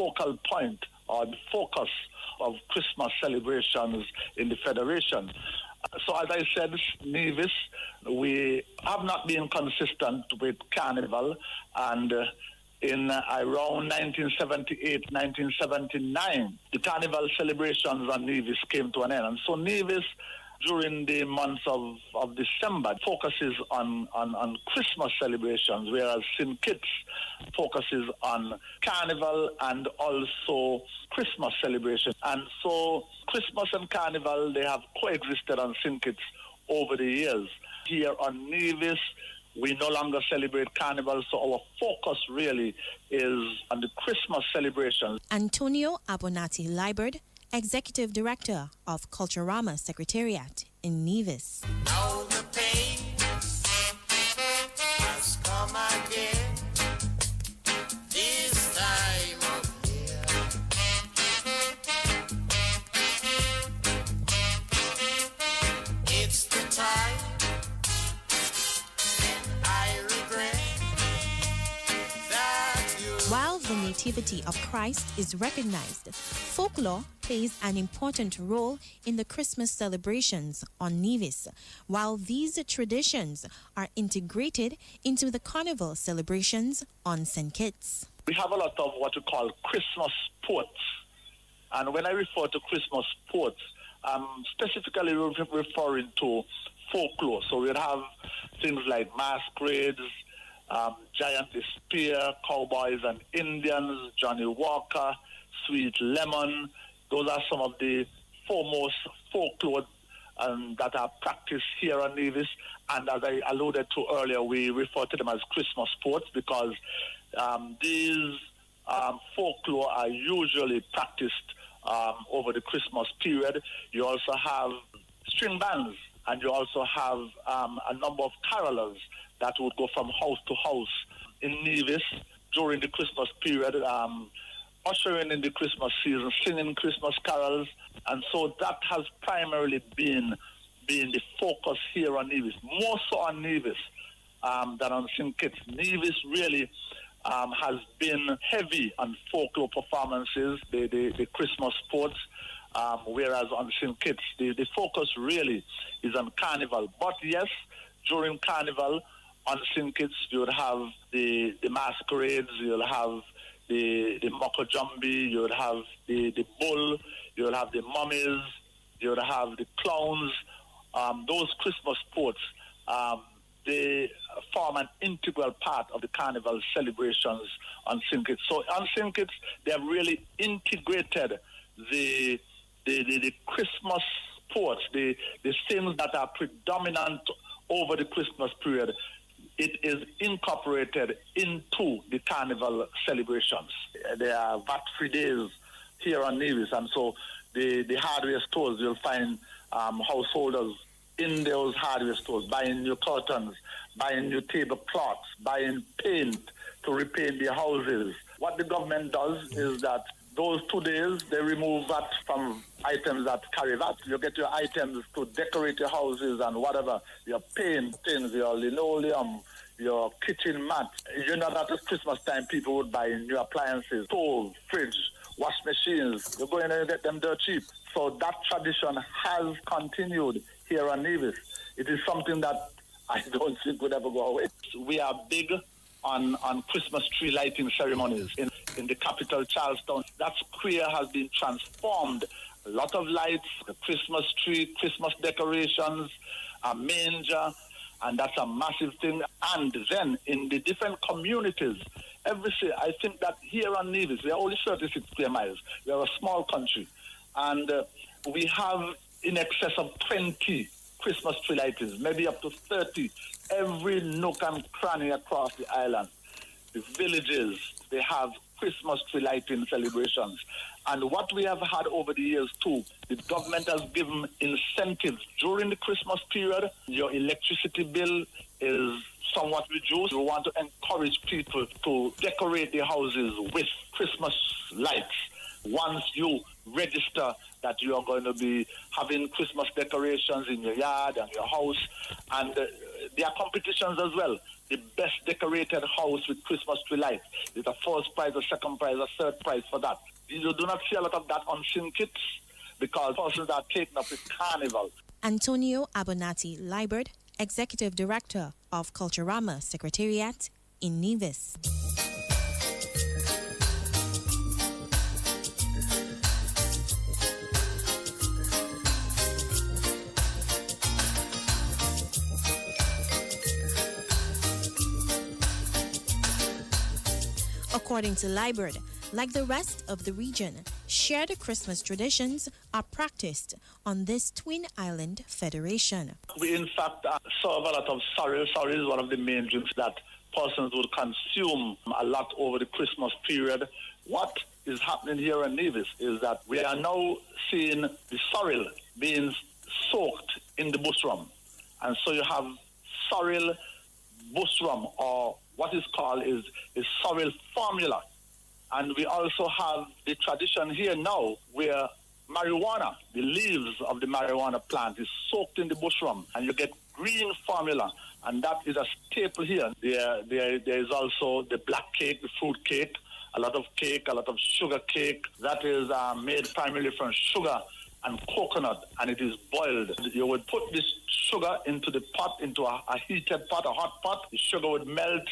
focal point or the focus of Christmas celebrations in the Federation. So as I said, Nevis, we have not been consistent with Carnival, and in around 1978, 1979, the Carnival celebrations on Nevis came to an end. And so Nevis, during the month of December, focuses on Christmas celebrations, whereas St. Kitts focuses on Carnival and also Christmas celebration. And so Christmas and Carnival, they have coexisted on St. Kitts over the years. Here on Nevis, we no longer celebrate Carnival, so our focus really is on the Christmas celebrations. Antonio Abonati-Liburd, Executive Director of Culturama Secretariat in Nevis. Now the pain has come again this time of year. It's the time and I regret that you. While the nativity of Christ is recognized, folklore plays an important role in the Christmas celebrations on Nevis, while these traditions are integrated into the carnival celebrations on St. Kitts. We have a lot of what we call Christmas sports. And when I refer to Christmas sports, I'm specifically referring to folklore. So we'll have things like masquerades, giant spear, cowboys and Indians, Johnny Walker, Sweet Lemon. Those are some of the foremost folklore that are practiced here on Nevis. And as I alluded to earlier, we refer to them as Christmas sports because these folklore are usually practiced over the Christmas period. You also have string bands, and you also have a number of carolers that would go from house to house in Nevis during the Christmas period, ushering in the Christmas season, singing Christmas carols. And so that has primarily been the focus here on Nevis, more so on Nevis than on St. Kitts. Nevis really has been heavy on folklore performances, the Christmas sports, whereas on St. Kitts, the focus really is on Carnival. But yes, during Carnival on St. Kitts, you would have the masquerades, you'll have the Moko Jumbi, you would have the bull, you would have the mummies, you would have the clowns. Those Christmas sports, they form an integral part of the carnival celebrations on St. Kitts. So on St. Kitts, they have really integrated the Christmas sports, the things that are predominant over the Christmas period. It is incorporated into the carnival celebrations. There are VAT-free days here on Nevis, and so the hardware stores, you'll find householders in those hardware stores buying new curtains, buying new tablecloths, buying paint to repaint their houses. What the government does is that those 2 days, they remove VAT from items that carry VAT. You get your items to decorate your houses and whatever, your paintings, your linoleum, your kitchen mat. You know that at Christmas time, people would buy new appliances, stove, fridge, wash machines. You go in and get them dirt cheap. So that tradition has continued here on Nevis. It is something that I don't think would ever go away. We are big on Christmas tree lighting ceremonies in the capital, Charlestown. That square has been transformed. A lot of lights, the Christmas tree, Christmas decorations, a manger, and that's a massive thing. And then in the different communities, I think that here on Nevis, we are only 36 square miles. We are a small country. And we have in excess of 20 Christmas tree lightings, maybe up to 30, every nook and cranny across the island. The villages, they have Christmas tree lighting celebrations. And what we have had over the years too, the government has given incentives during the Christmas period. Your electricity bill is somewhat reduced. We want to encourage people to decorate their houses with Christmas lights. Once you register that you are going to be having Christmas decorations in your yard and your house, and there are competitions as well. The best decorated house with Christmas tree lights. There's a first prize, a second prize, a third prize for that. You do not see a lot of that on sin kits because persons are taken up with carnival. Antonio Abonati Liberd, Executive Director of Culturama Secretariat in Nevis. According to Liberd, like the rest of the region, shared Christmas traditions are practiced on this Twin Island Federation. We in fact serve a lot of sorrel. Sorrel is one of the main drinks that persons would consume a lot over the Christmas period. What is happening here in Nevis is that we are now seeing the sorrel being soaked in the bush rum. And so you have sorrel bush rum, or what is called is sorrel formula. And we also have the tradition here now where marijuana, the leaves of the marijuana plant is soaked in the bush rum and you get green formula. And that is a staple here. There is also the black cake, the fruit cake, a lot of sugar cake that is made primarily from sugar and coconut, and it is boiled. You would put this sugar into the pot, into a heated pot, a hot pot. The sugar would melt,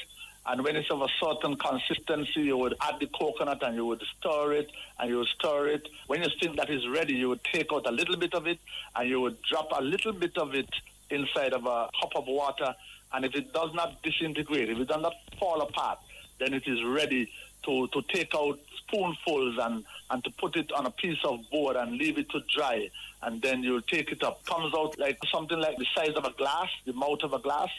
and when it's of a certain consistency, you would add the coconut and you would stir it, and you would stir it. When you think that is ready, you would take out a little bit of it, and you would drop a little bit of it inside of a cup of water, and if it does not disintegrate, if it does not fall apart, then it is ready to take out spoonfuls and to put it on a piece of board and leave it to dry, and then you'll take it up. Comes out like something like the size of a glass, the mouth of a glass,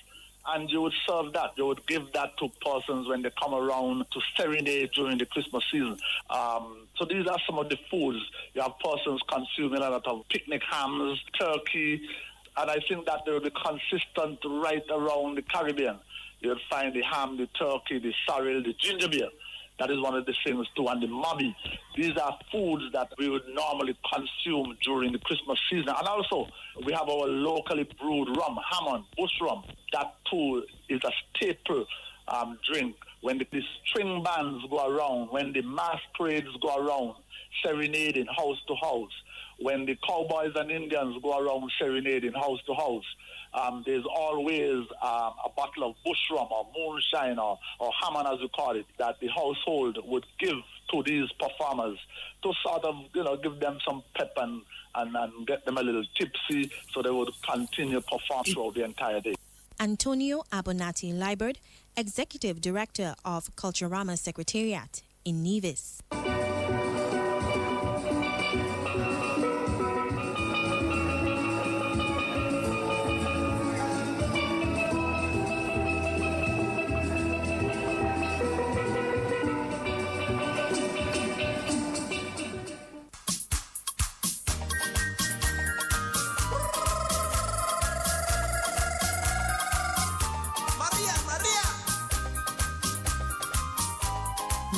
and you would serve that. You would give that to persons when they come around to serenade during the Christmas season. So these are some of the foods. You have persons consuming a lot of picnic hams, turkey, and I think that they will be consistent right around the Caribbean. You'll find the ham, the turkey, the sorrel, the ginger beer. That is one of the things too, and the mummy. These are foods that we would normally consume during the Christmas season. And also, we have our locally brewed rum, Hammond, bush rum. That too is a staple drink. When the string bands go around, when the masquerades go around, serenading house to house, when the cowboys and Indians go around serenading house to house, there's always a bottle of bush rum or moonshine or Hammond as we call it, that the household would give to these performers to sort of, give them some pep and get them a little tipsy so they would continue to perform throughout the entire day. Antonio Abonati Liberd, Executive Director of Culturama Secretariat in Nevis.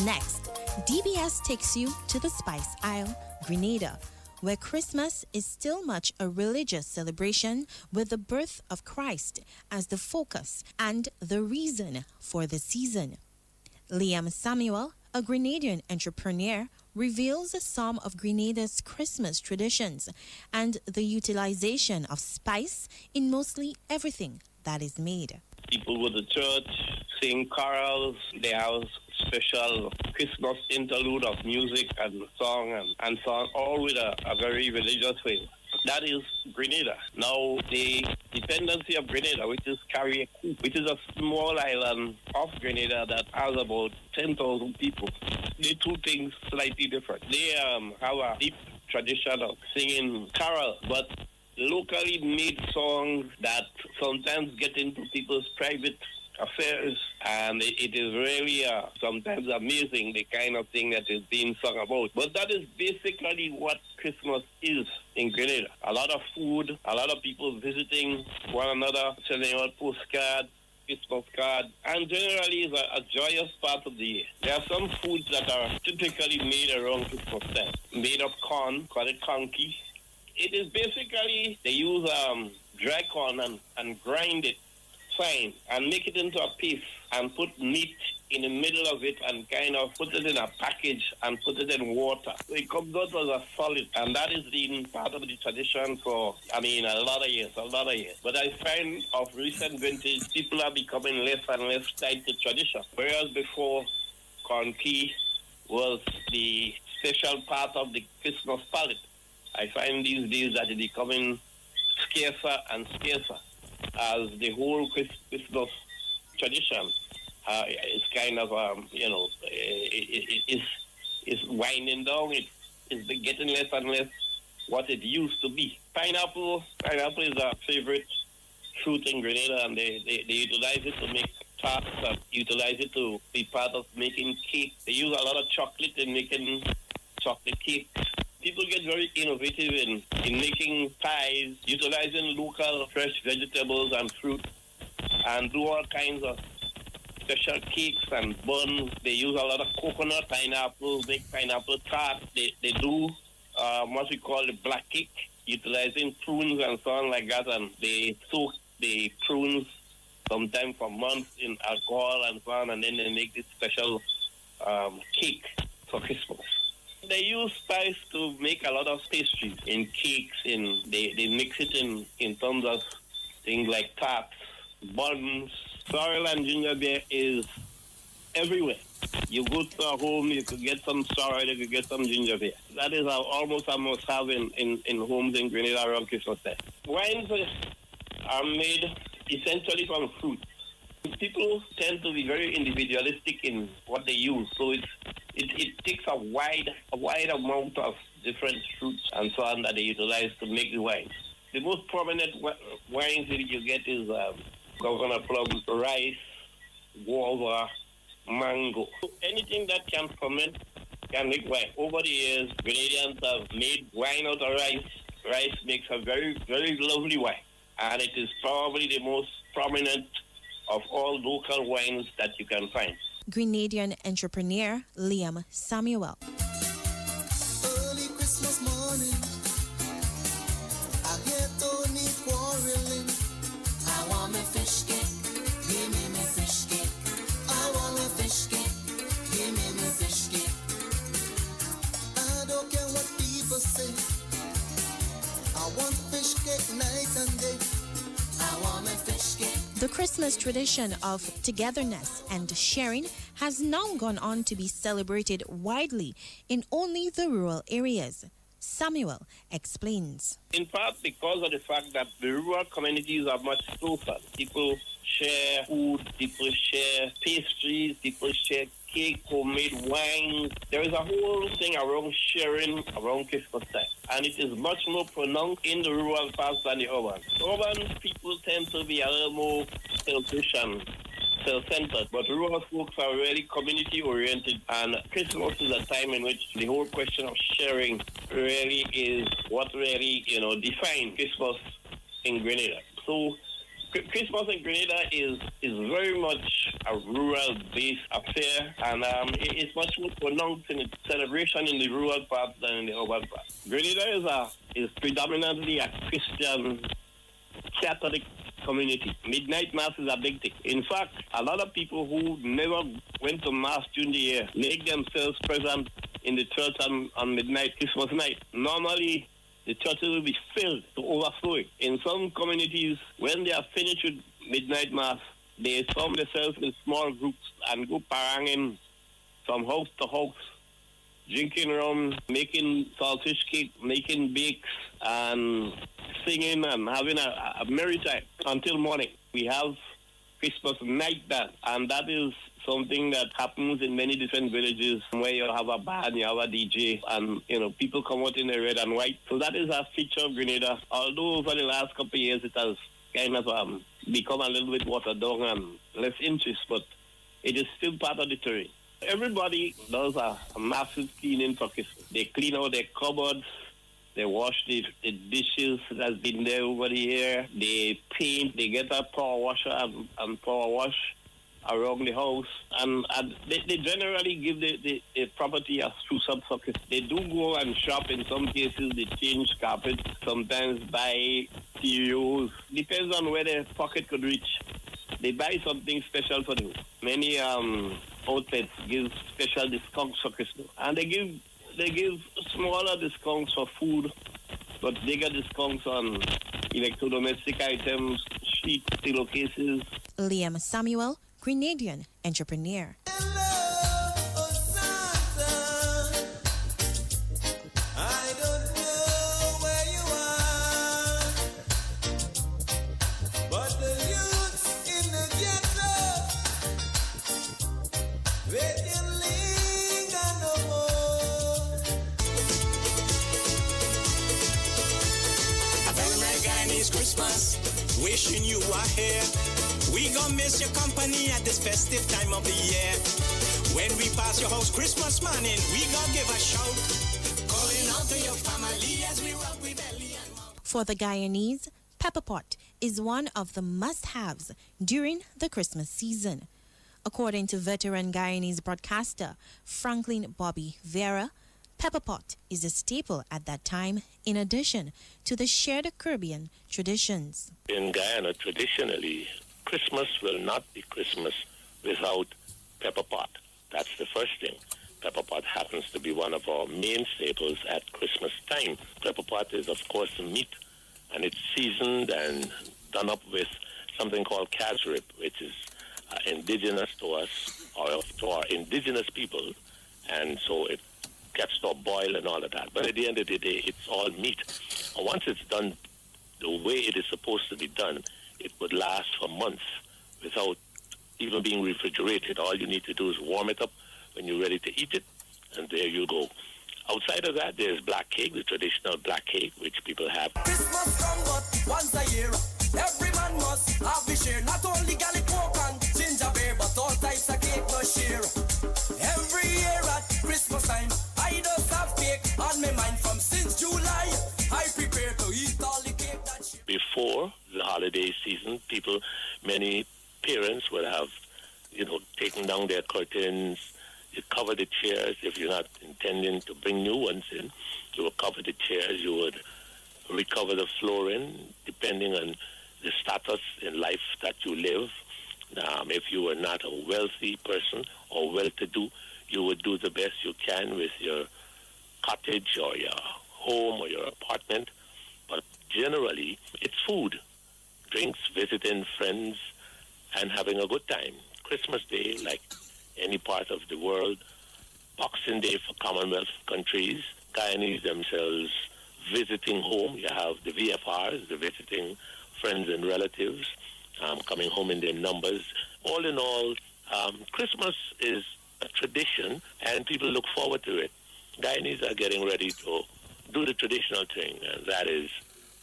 Next, DBS takes you to the Spice Isle, Grenada, where Christmas is still much a religious celebration with the birth of Christ as the focus and the reason for the season. Liam Samuel, a Grenadian entrepreneur, reveals some of Grenada's Christmas traditions and the utilization of spice in mostly everything that is made. People go to church, sing carols, they have special Christmas interlude of music and song and so on, all with a very religious way. That is Grenada. Now, the dependency of Grenada, which is Carrier, which is a small island off Grenada that has about 10,000 people. The two things slightly different. They have a deep tradition of singing carol, but locally made songs that sometimes get into people's private affairs, and it is really sometimes amazing the kind of thing that is being sung about. But that is basically what Christmas is in Grenada. A lot of food, a lot of people visiting one another, sending out postcards, Christmas card, and generally is a joyous part of the year. There are some foods that are typically made around Christmas time. Made of corn, called it conky. It is basically, they use dry corn and grind it fine and make it into a paste and put meat in the middle of it and kind of put it in a package and put it in water. So it comes out as a solid, and that is been part of the tradition for, a lot of years. But I find of recent vintage, people are becoming less and less tied to tradition. Whereas before, corn key was the special part of the Christmas palette. I find these days that it's becoming scarcer and scarcer as the whole Christmas tradition is kind of, it's winding down. It's getting less and less what it used to be. Pineapple is a favorite fruit in Grenada, and they utilize it to make tarts and utilize it to be part of making cake. They use a lot of chocolate in making chocolate cakes. People get very innovative in making pies, utilizing local fresh vegetables and fruit, and do all kinds of special cakes and buns. They use a lot of coconut, pineapple, make pineapple tart. They do what we call the black cake, utilizing prunes and so on like that, and they soak the prunes sometimes for months in alcohol and so on, and then they make this special cake for Christmas. They use spice to make a lot of pastries in cakes. They mix it in terms of things like tarts, buns. Sorrel and ginger beer is everywhere. You go to a home, you could get some sorrel, you could get some ginger beer. That is almost a must-have in homes in Grenada around Christmas time. Wines are made essentially from fruit. People tend to be very individualistic in what they use, so it takes a wide amount of different fruits and so on that they utilize to make the wines. The most prominent wines that you get is coconut plum, rice, guava, mango. So anything that can ferment can make wine. Over the years, Grenadians have made wine out of rice. Rice makes a very, very lovely wine, and it is probably the most prominent of all local wines that you can find. Grenadian entrepreneur Liam Samuel. Early Christmas morning, I hear Tony quarreling. I want my fish cake, give me my fish cake. I want my fish cake, give me my fish cake. I don't care what people say. I want fish cake night and day. I want my fish cake. The Christmas tradition of togetherness and sharing has now gone on to be celebrated widely in only the rural areas. Samuel explains. In part because of the fact that the rural communities are much closer. People share food, people share pastries, people share cake, homemade wine. There is a whole thing around sharing around Christmas time. And it is much more pronounced in the rural parts than the urban. Urban people tend to be a little more selfish and self-centered, but rural folks are really community-oriented, and Christmas is a time in which the whole question of sharing really is what really, defines Christmas in Grenada. So Christmas in Grenada is very much a rural-based affair, and it's much more pronounced in its celebration in the rural parts than in the urban parts. Grenada is predominantly a Christian Catholic community. Midnight Mass is a big thing. In fact, a lot of people who never went to Mass during the year make themselves present in the church on midnight Christmas night. Normally, the churches will be filled to overflowing. In some communities, when they are finished with midnight Mass, they form themselves in small groups and go paranging from house to house, drinking rum, making saltfish cake, making bakes, and singing and having a merry time until morning. We have Christmas night dance, and that is something that happens in many different villages where you have a band, you have a DJ, and people come out in the red and white. So that is a feature of Grenada. Although over the last couple of years it has kind of become a little bit watered down and less interest, but it is still part of the terrain. Everybody does a massive cleaning for Christmas. They clean out their cupboards, they wash the dishes that's been there over the year, they paint, they get a power washer and power wash around the house, and they generally give the property a spruce-up for Christmas. They do go and shop in some cases, they change carpets, sometimes buy cereals, depends on where their pocket could reach. they buy something special for you. Many outlets give special discounts for Christmas, and they give smaller discounts for food, but bigger discounts on electrodomestic items, sheets, pillowcases. Liam Samuel, Grenadian entrepreneur. Christmas, wishing you are here. We gon' miss your company at this festive time of the year. When we pass your house Christmas morning, we gon' give a shout, calling out to your family as we rock with belly and mouth. For the Guyanese, pepper pot is one of the must-haves during the Christmas season. According to veteran Guyanese broadcaster Franklin Bobby Vera, pepper pot is a staple at that time, in addition to the shared Caribbean traditions. In Guyana, traditionally, Christmas will not be Christmas without pepper pot. That's the first thing. Pepper pot happens to be one of our main staples at Christmas time. Pepper pot is, of course, meat, and it's seasoned and done up with something called calf's rib, which is indigenous to us, or to our indigenous people, and so it gets to a boil and all of that. But at the end of the day, it's all meat. And once it's done the way it is supposed to be done, it would last for months without even being refrigerated. All you need to do is warm it up when you're ready to eat it, and there you go. Outside of that, there's black cake, the traditional black cake, which people have. Christmas come but once a year. Every man must have a share. Not only garlic pork and ginger beer, but all types of cake must share. Every year at Christmas time, I just have cake on my mind from since July. I prepare to eat all the cake that share. Before the holiday season, many parents would have, taken down their curtains. You cover the chairs. If you're not intending to bring new ones in, you would cover the chairs. You would recover the flooring, depending on the status in life that you live. If you were not a wealthy person or well-to-do, you would do the best you can with your cottage or your home or your apartment. But generally, it's food, drinks, visiting friends, and having a good time. Christmas Day, like any part of the world, Boxing Day for Commonwealth countries, Guyanese themselves visiting home. You have the VFRs, the visiting friends and relatives, coming home in their numbers. All in all, Christmas is a tradition, and people look forward to it. Guyanese are getting ready to do the traditional thing, and that is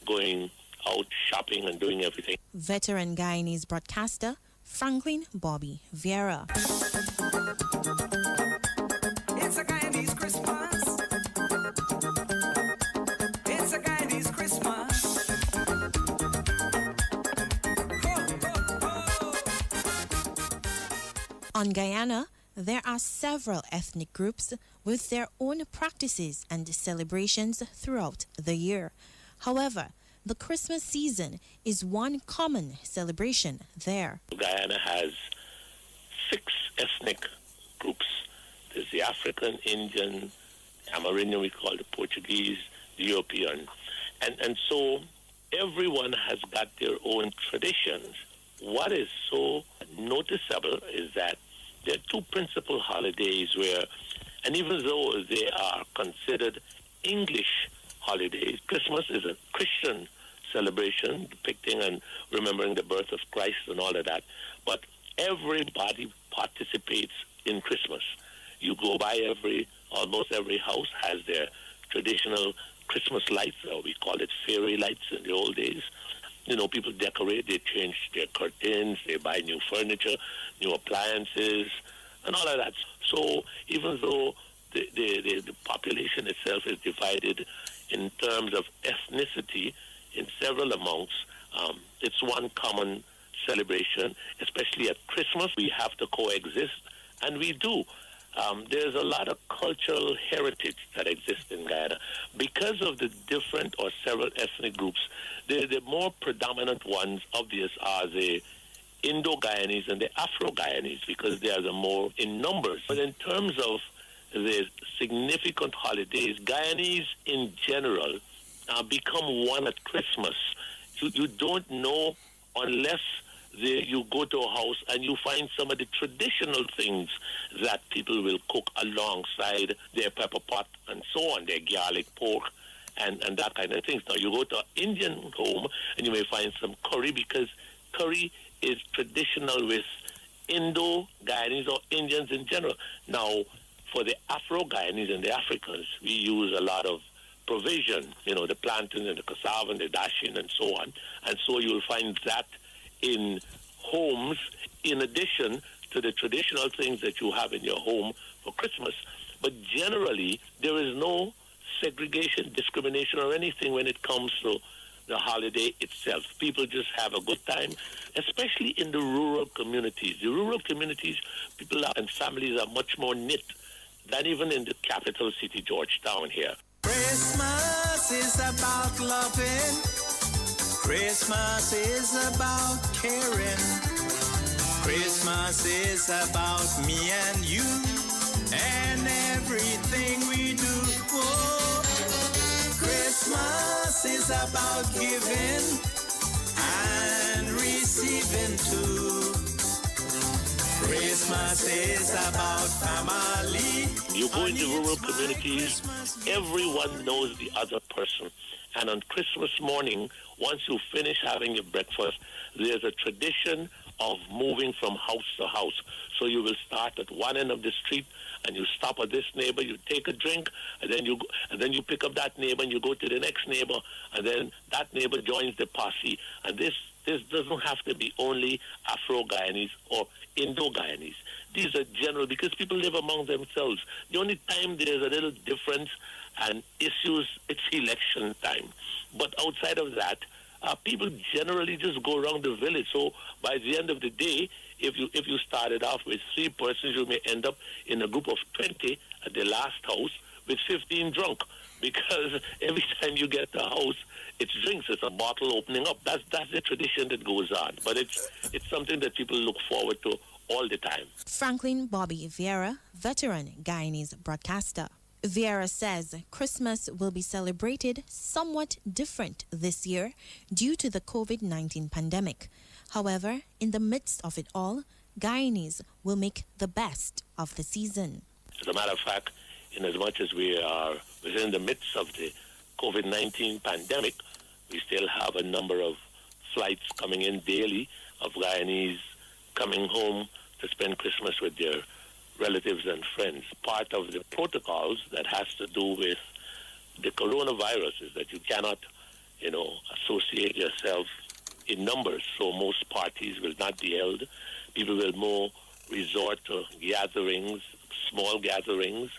going out shopping and doing everything. Veteran Guyanese broadcaster Franklin Bobby Vera. It's a Guyanese Christmas. It's a Guyanese Christmas. On Guyana, there are several ethnic groups with their own practices and celebrations throughout the year. However, the Christmas season is one common celebration there. Guyana has 6 ethnic groups. There's the African, Indian, Amerindian, we call the Portuguese, the European. And so everyone has got their own traditions. What is so noticeable is that there are 2 principal holidays where, and even though they are considered English holidays, Christmas is a Christian celebration depicting and remembering the birth of Christ and all of that. But everybody participates in Christmas. You go by almost every house has their traditional Christmas lights, or we call it fairy lights in the old days. People decorate, they change their curtains, they buy new furniture, new appliances, and all of that. So even though the population itself is divided in terms of ethnicity in several amounts, it's one common celebration, especially at Christmas. We have to coexist, and we do. There's a lot of cultural heritage that exists in Guyana. Because of the different or several ethnic groups, the more predominant ones, obvious, are the Indo-Guyanese and the Afro-Guyanese because they are the more in numbers. But in terms of the significant holidays, Guyanese in general become one at Christmas. You don't know unless you go to a house and you find some of the traditional things that people will cook alongside their pepper pot and so on, their garlic pork and that kind of things. Now, you go to an Indian home and you may find some curry because curry is traditional with Indo-Guyanese or Indians in general. Now, for the Afro-Guyanese and the Africans, we use a lot of provision, the plantain and the cassava and the dashin and so on. And so you'll find that in homes in addition to the traditional things that you have in your home for Christmas. But generally, there is no segregation, discrimination, or anything when it comes to the holiday itself. People just have a good time, especially in the rural communities. The rural communities, people and families are much more knit than even in the capital city, Georgetown here. Christmas is about loving. Christmas is about caring. Christmas is about me and you and everything we do. Oh, Christmas is about giving and receiving too. Christmas is about family. You go into rural communities, everyone knows the other person. And on Christmas morning, once you finish having your breakfast, there's a tradition of moving from house to house. So you will start at one end of the street and you stop at this neighbor, you take a drink, and then you pick up that neighbor and you go to the next neighbor, and then that neighbor joins the posse. And this doesn't have to be only Afro-Guyanese or Indo-Guyanese. These are general because people live among themselves. The only time there's a little difference and issues, it's election time. But outside of that, people generally just go around the village. So by the end of the day, if you started off with 3 persons, you may end up in a group of 20 at the last house with 15 drunk. Because every time you get to a house, it's drinks, it's a bottle opening up. That's the tradition that goes on. But it's something that people look forward to all the time. Franklin Bobby Vieira, veteran Guyanese broadcaster. Vieira says Christmas will be celebrated somewhat different this year due to the COVID-19 pandemic. However, in the midst of it all, Guyanese will make the best of the season. As a matter of fact, in as much as we are within the midst of the COVID-19 pandemic, we still have a number of flights coming in daily of Guyanese coming home to spend Christmas with their relatives and friends. Part of the protocols that has to do with the coronavirus is that you cannot, associate yourself in numbers. So most parties will not be held. People will more resort to gatherings, small gatherings,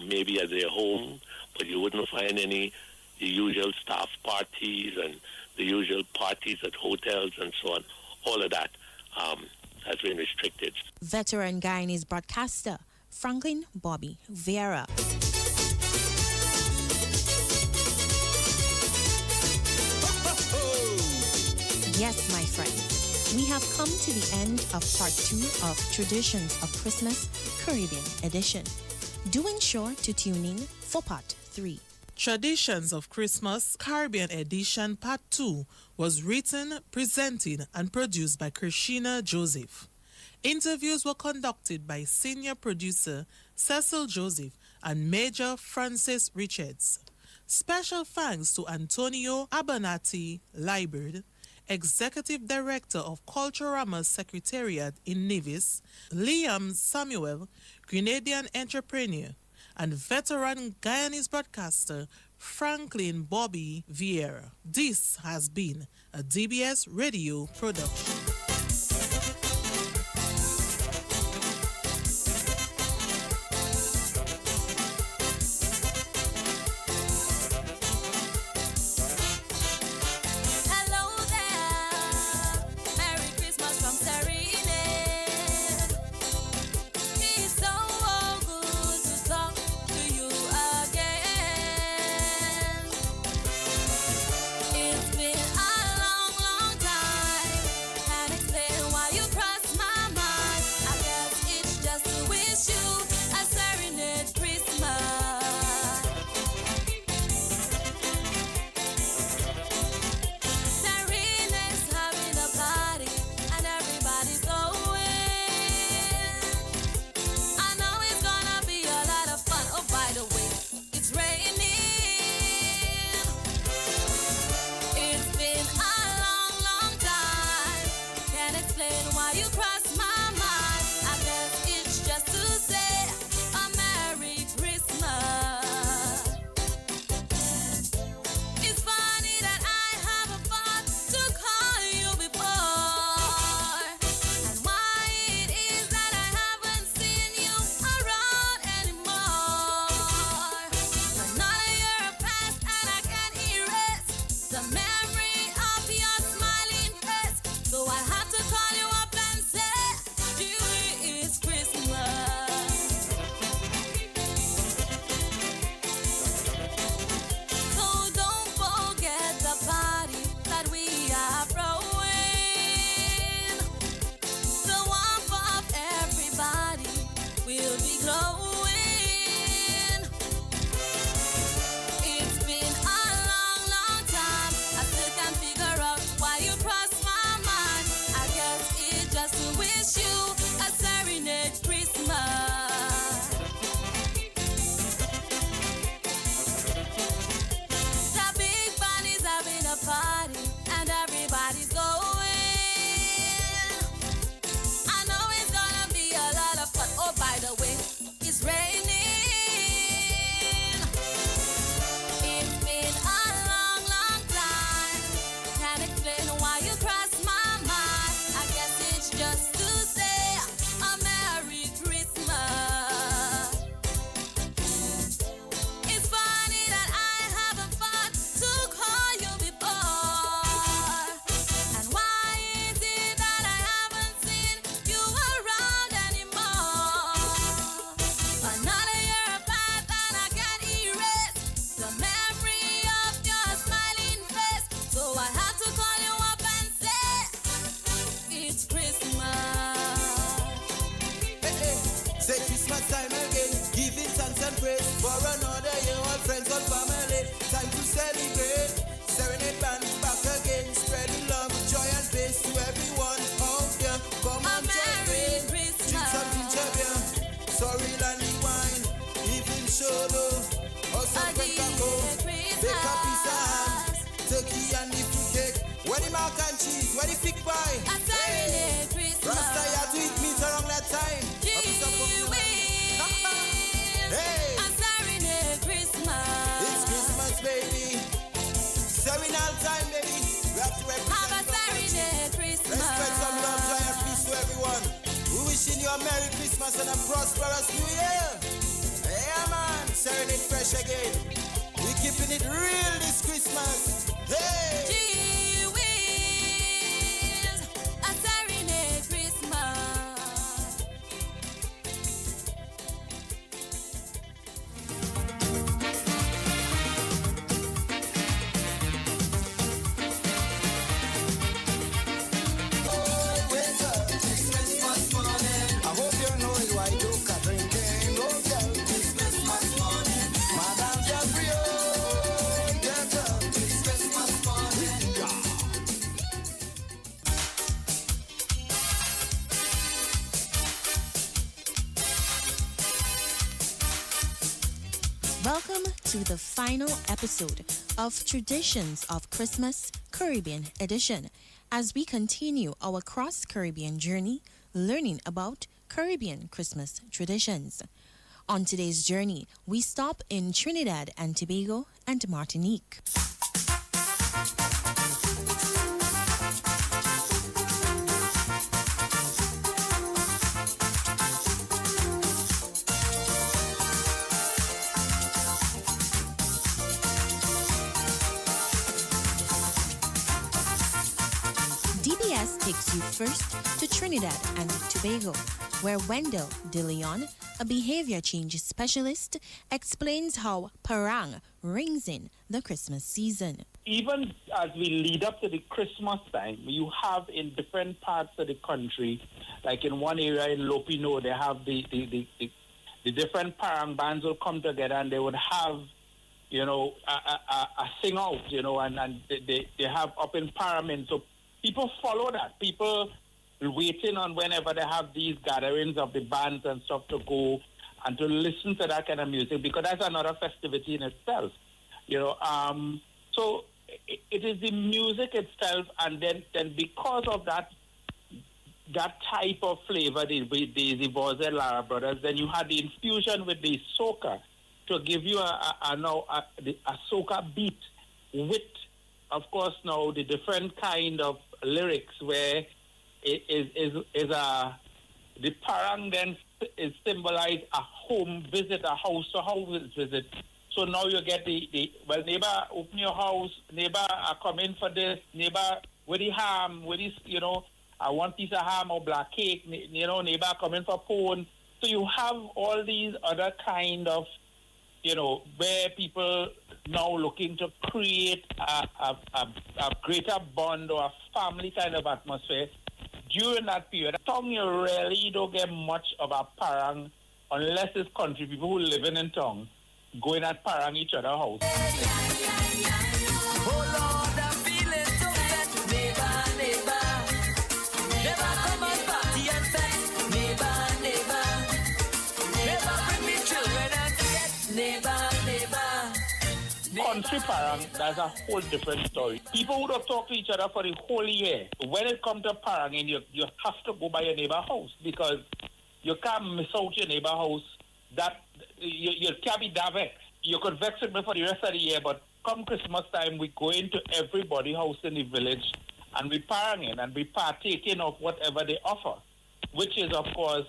maybe at their home, but you wouldn't find the usual staff parties and the usual parties at hotels and so on. All of that has been restricted. Veteran Guyanese broadcaster Franklin Bobby Vieira. Yes, my friends, we have come to the end of part 2 of Traditions of Christmas Caribbean Edition. Do ensure to tune in for part 3. Traditions of Christmas Caribbean Edition Part 2 was written, presented, and produced by Christina Joseph. Interviews were conducted by senior producer Cecil Joseph and Major Francis Richards. Special thanks to Antonio Abernathy Liebert, Executive Director of Culturama Secretariat in Nevis, Liam Samuel, Grenadian entrepreneur, and veteran Guyanese broadcaster Franklin Bobby Vieira. This has been a DBS radio production. praise for another year. All friends, all family, time to celebrate. Serenade band back again, spreading love, joy and peace to everyone out there. Come on, Merry Christmas. Drink some ginger beer, sorry Lanny wine, even solo, or some Pencaco, bake a piece of ham, turkey and the fruit cake. Where the mac and cheese, where the pig pie? Hey, Rasta, you have to eat meat around that time. Hey, it's Christmas, baby. Serenal time, baby. We have to represent. Let's spread some love, joy, and peace to everyone. We're wishing you a Merry Christmas and a prosperous New Year. Yeah, man. Serenade fresh again. We're keeping it real this Christmas. Hey. Gee whiz, a serenade Christmas. Welcome to the final episode of Traditions of Christmas Caribbean Edition as we continue our cross-Caribbean journey learning about Caribbean Christmas traditions. On today's journey, we stop in Trinidad and Tobago and Martinique. DBS takes you first to Trinidad and Tobago, where Wendell De Leon, a behavior change specialist, explains how parang rings in the Christmas season. Even as we lead up to the Christmas time, you have in different parts of the country, like in one area in Lopino, they have the different parang bands will come together and they would have, you know, a sing out, you know, and they have up in Parliament. So people follow that. People waiting on whenever they have these gatherings of the bands and stuff to go and to listen to that kind of music, because that's another festivity in itself, you know. So it is the music itself, and then because of that type of flavor, the Voze Lara brothers, then you had the infusion with the soca to give you a soca beat with, of course, now the different kind of lyrics where the parang then is symbolized a home visit, a house-to-house visit. So now you get the neighbor, open your house, neighbor, I come in for this, neighbor, with the ham, with this, you know, I want piece of ham or black cake, you know, neighbor, come in for phone. So you have all these other kind of, you know, where people now looking to create a greater bond or a family kind of atmosphere during that period. Tongue, you really don't get much of a parang unless it's country people who living in town going at parang each other's house. Oh Lord, I'm feeling so set. Neighbor, neighbor, never come and party and fest. Neighbor, neighbor, never bring me children and forget. Neighbor, neighbor. Country parang, that's a whole different story. People would have talked to each other for the whole year. When it comes to parang, you have to go by your neighbor's house because you can't miss out your neighbor's house. That you can't be that vexed. You could vex with me for the rest of the year, but come Christmas time, we go into everybody's house in the village and we paranging and we partaking of whatever they offer, which is, of course,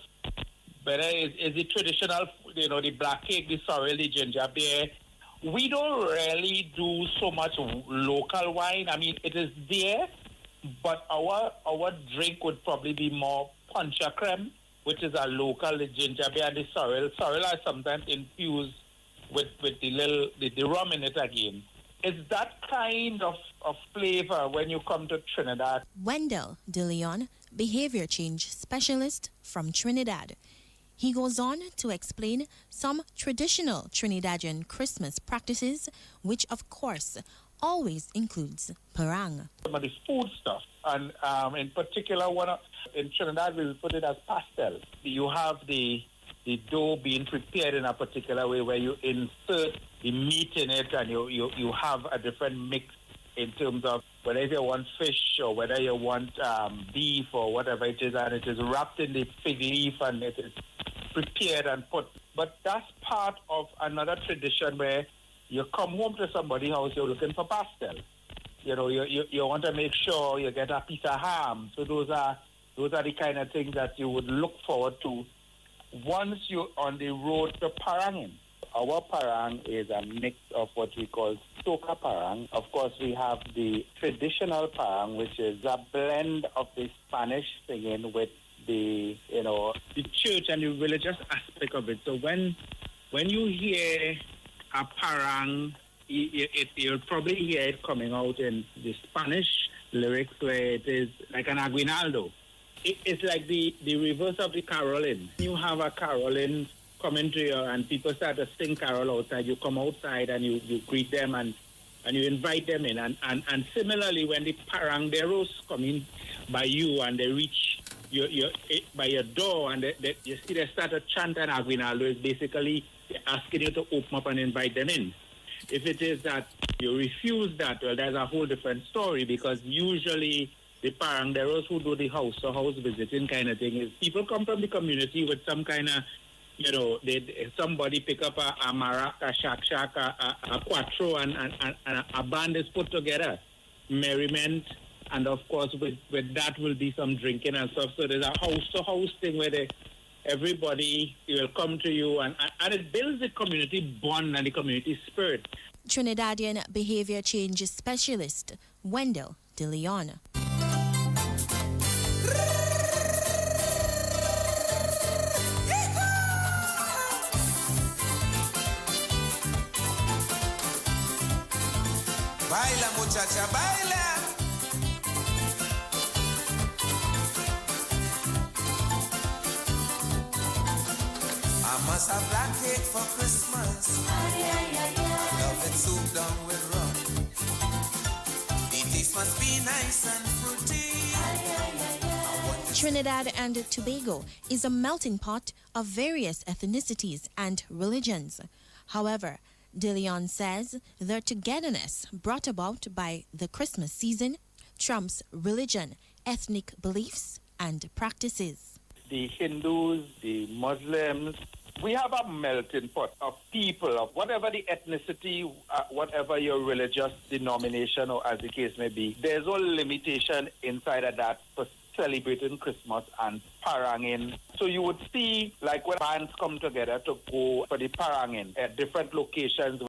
whether is the traditional, you know, the black cake, the sorrel, the ginger beer. We don't really do so much local wine. I mean, it is there, but our drink would probably be more puncha creme, which is a local, the ginger beer and the sorrel. Sorrel are sometimes infused with the rum in it again. It's that kind of flavor when you come to Trinidad. Wendell De Leon, behavior change specialist from Trinidad. He goes on to explain some traditional Trinidadian Christmas practices, which of course always includes parang. Some of the food stuff, and in particular, in Trinidad we put it as pastel. You have the dough being prepared in a particular way where you insert the meat in it, and you have a different mix in terms of whether you want fish or whether you want beef or whatever it is, and it is wrapped in the fig leaf and it is prepared and put. But that's part of another tradition where you come home to somebody's house, you're looking for pastel. You know, you want to make sure you get a piece of ham. So those are the kind of things that you would look forward to once you're on the road to paranging. Our parang is a mix of what we call soca parang. Of course, we have the traditional parang, which is a blend of the Spanish singing with the church and the religious aspect of it. So when you hear a parang, you'll probably hear it coming out in the Spanish lyrics where it is like an aguinaldo. It's like the reverse of the caroling. You have a caroling coming to you and people start to sing carol outside. You come outside and you greet them and you invite them in. And similarly, when the parangeros come in by you and they reach by your door and you see they start to chant an aguinaldo, is basically asking you to open up and invite them in. If it is that you refuse that, well, there's a whole different story, because usually the parangeros who do the house-to-house visiting kind of thing is people come from the community with some kind of, somebody pick up a maraca, a shak, a cuatro, and a band is put together. Merriment, and of course with that will be some drinking and stuff. So there's a house-to-house thing where everybody will come to you, and it builds the community bond and the community spirit. Trinidadian behavior change specialist Wendell De Leon. Baila muchacha, baila. I must have black cake for Christmas. I love it souped down with rum. The taste must be nice and fruity. Trinidad and Tobago is a melting pot of various ethnicities and religions. However, De Leon says their togetherness brought about by the Christmas season trumps religion, ethnic beliefs, and practices. The Hindus, the Muslims, we have a melting pot of people of whatever the ethnicity, whatever your religious denomination or as the case may be. There's no limitation inside of that for celebrating Christmas and paranging. So you would see, like when bands come together to go for the paranging at different locations.